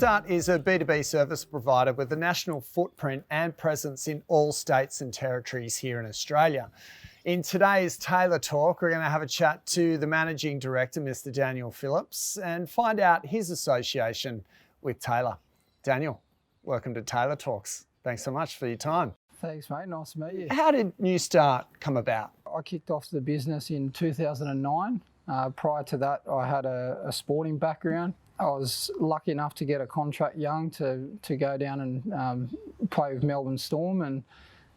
Newstart is a B2B service provider with a national footprint and presence in all states and territories here in Australia. In today's Taylor Talk, we're going to have a chat to the Managing Director, Mr. Daniel Phillips, and find out his association with Taylor. Daniel, welcome to Taylor Talks. Thanks so much for your time. Thanks, mate. Nice to meet you. How did Newstart come about? I kicked off the business in 2009. Prior to that, I had a sporting background. I was lucky enough to get a contract young to go down and play with Melbourne Storm, and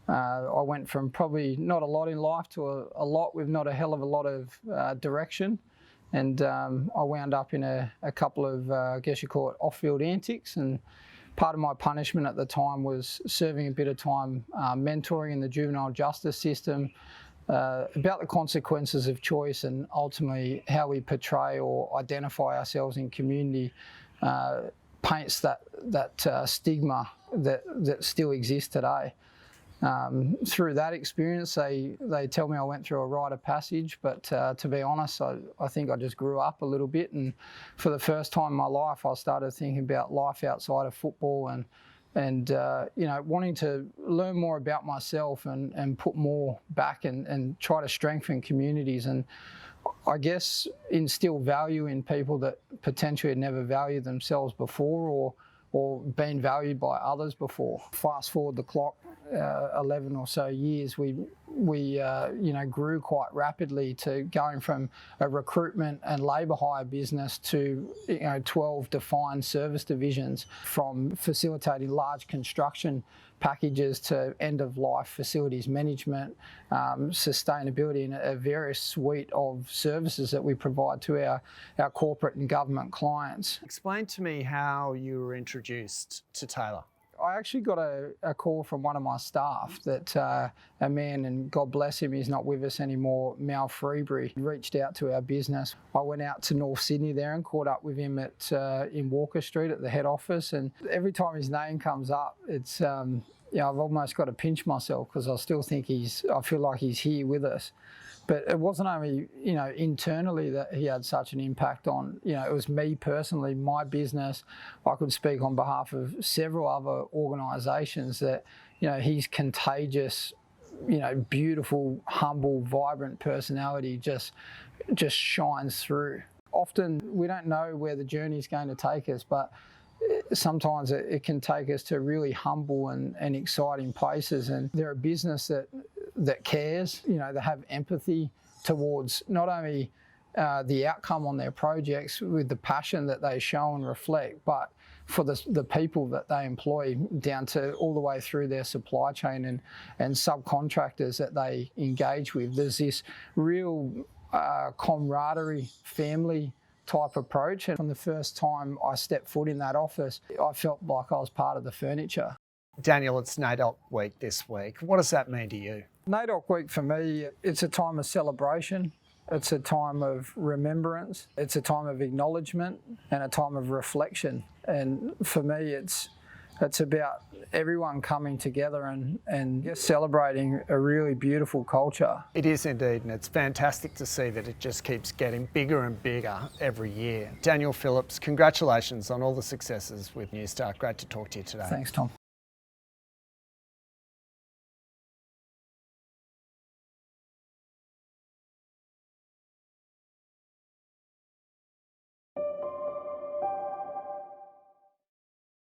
I went from probably not a lot in life to a lot with not a hell of a lot of direction, and I wound up in a couple of, I guess you call it, off-field antics, and part of my punishment at the time was serving a bit of time mentoring in the juvenile justice system, about the consequences of choice and ultimately how we portray or identify ourselves in community paints that stigma that still exists today. Through that experience, they tell me I went through a rite of passage, but to be honest, I think I just grew up a little bit, and for the first time in my life, I started thinking about life outside of football and you know, wanting to learn more about myself and put more back and try to strengthen communities and I guess instill value in people that potentially had never valued themselves before or been valued by others before. Fast forward the clock 11 or so years, we you know, grew quite rapidly to going from a recruitment and labour hire business to 12 defined service divisions, from facilitating large construction packages to end-of-life facilities management, sustainability, and a various suite of services that we provide to our corporate and government clients. Explain to me how you were introduced to Taylor. I actually got a call from one of my staff that a man, and God bless him, he's not with us anymore, Mal Freebury, reached out to our business. I went out to North Sydney there and caught up with him in Walker Street at the head office, and every time his name comes up, it's I've almost got to pinch myself because I still think I feel like he's here with us. But it wasn't only, internally that he had such an impact on, it was me personally, my business. I could speak on behalf of several other organisations that, his contagious, beautiful, humble, vibrant personality just shines through. Often we don't know where the journey is going to take us, but sometimes it can take us to really humble and exciting places. And they're a business that cares, they have empathy towards not only the outcome on their projects with the passion that they show and reflect, but for the people that they employ down to all the way through their supply chain and subcontractors that they engage with. There's this real camaraderie, family type approach, and from the first time I stepped foot in that office, I felt like I was part of the furniture. Daniel, it's NAIDOC week this week. What does that mean to you? NAIDOC week for me, it's a time of celebration, it's a time of remembrance, it's a time of acknowledgement and a time of reflection. And for me, it's about everyone coming together and celebrating a really beautiful culture. It is indeed, and it's fantastic to see that it just keeps getting bigger and bigger every year. Daniel Phillips, congratulations on all the successes with Newstart. Great to talk to you today. Thanks, Tom.